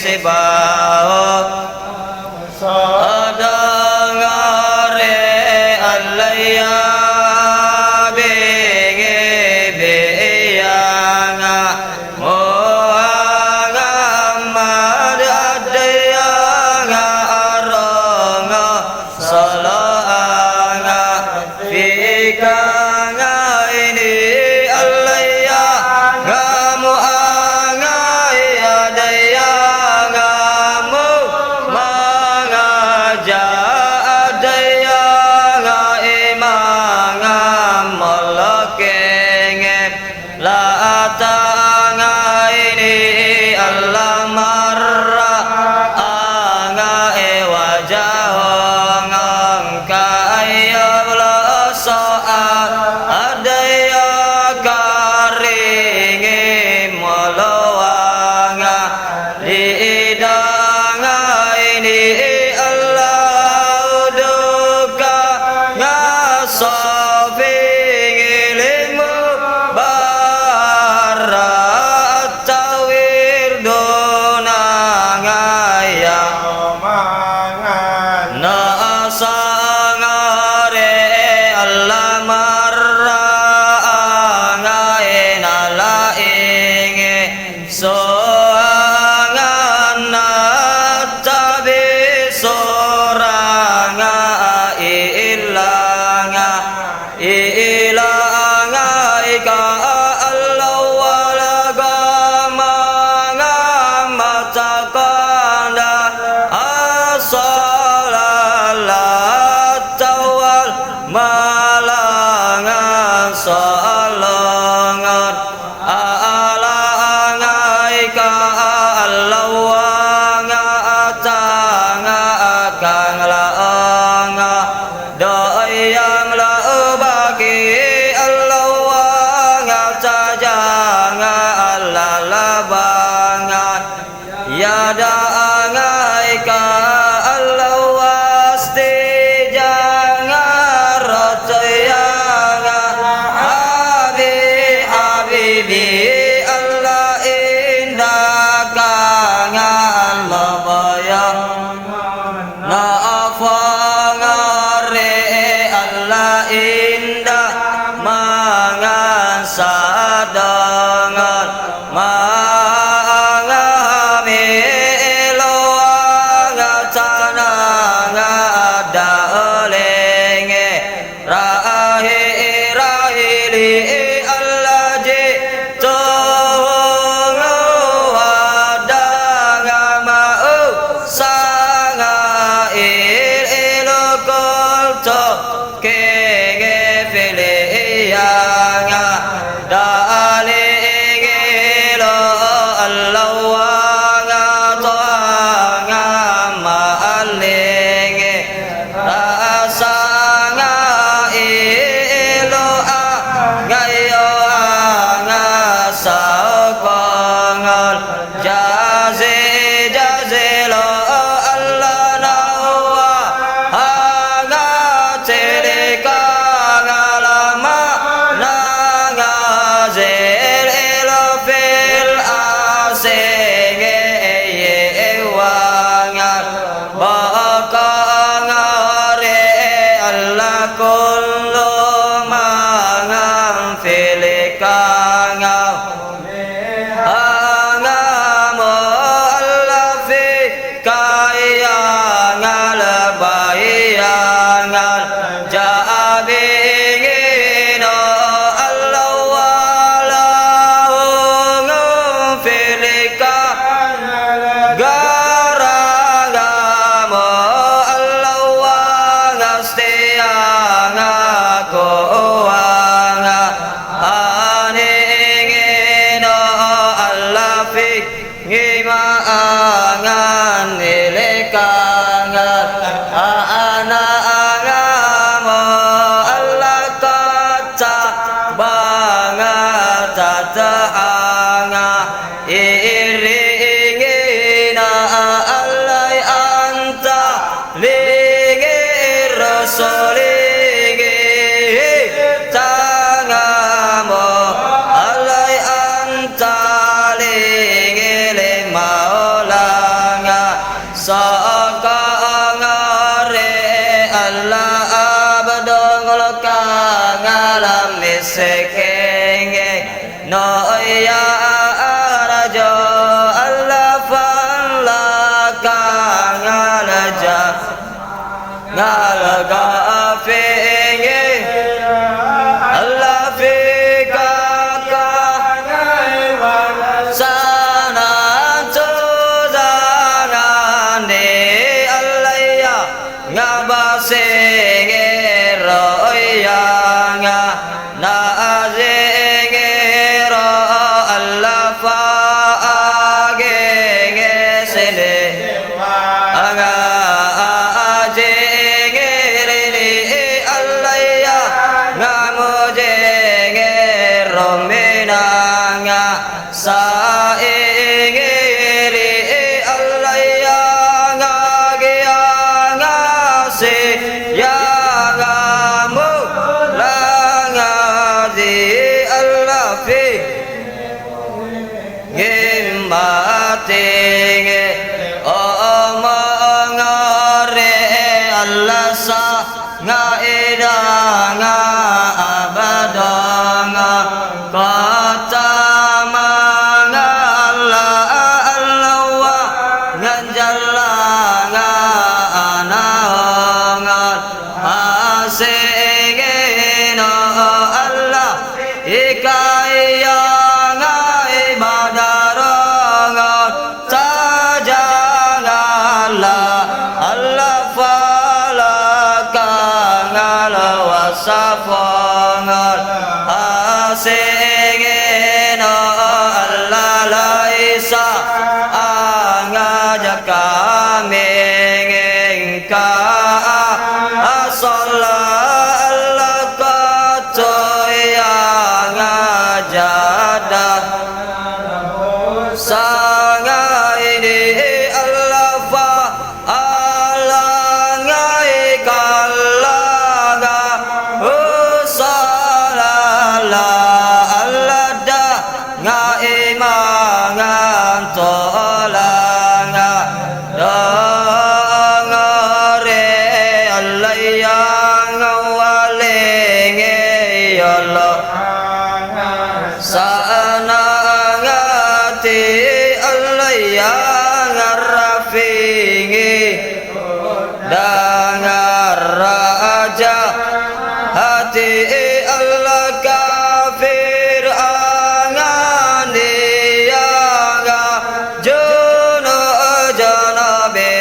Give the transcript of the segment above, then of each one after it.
sebab adangare alaya bege beyanga Muhammad adayanga aranga salanga fikanga ini alaya ngamu angai adayanga mu mangaja adayanga imanga malakenge la atanga ini Allah marra anga wajahang kaya soa adaya karingi malawanga lidanga ini Allah duka ngasofi ilmu barat tawir donanga ya nasangare Allah marra angai nalainge soangana tabi soranga ilanga ika Allah walagamanga matakanda asalalat tawal malangan salangan alangaika Allah wanga atanga akang laanga doyang laubaki Allah wanga tajanga Allah labangan yada angaika Allah wasti jangan rotayanga habibi Allah indah kanga Allah bayang naafangare Allah indah mangan sadangan mangami eloanga tananga dalenge rahili Allah je tongo wadanga mau sanga ilokol to kege filiyanga dalinge lo Allah wanga toanga maalinge rasanga ilo ngayo anga saukongal jaze lo Allah nawa anga teleka ngalama nanga zelo fil asenge wanga bakangare Allah kullu mangang filikanga angamo Allah fi kaya ngal bayangan jabingino Allah walau filika garagamo Allah wangastianga koanga aningino Allah fi ngimaangan nilekangan ana-angamo Allah kaca banget tataanga iringina Allah anta lingi rasulingi tangamo Allah anta lingi maula ya raja Allah falaka ngalaja ngalaga fiye Allah fika sana tuzarane Allah ya ngabase roya nga na azegero Allah fa age sele aga ajegere Allah ya ngamoje romena nga saegere Allah ya ngage ngase ya ngamu langadi Allah fi ngimatinge omongore Allah sa ngaidanga abadanga kata manga Allah Allah wa nganjalanga ananga asegeno Allah ikaya ibadaranga tajangala Allah falaka ngala wasafangal asegeno Allah laisa angajaka mengengka asalla Allah katoya ngajada sanga ini Allah fa Allah ngai kalaga usalala Allah da ngai mangan tolanga dongore Allah yang ngawalenge Allah sanangati Allah yang rafingi dengan raja hati Allah kafir anganiaga juno janabe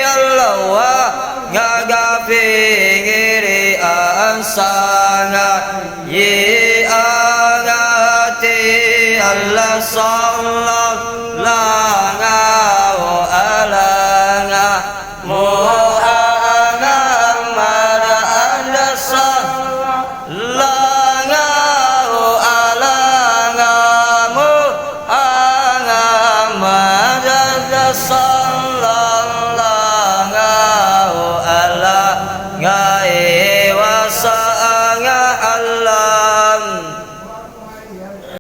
Allah wa ngagafingiri ansanga ye angati Allah sallallahu alanga Muhammad anda sallallahu alanga Muhammad anda sallallahu alanga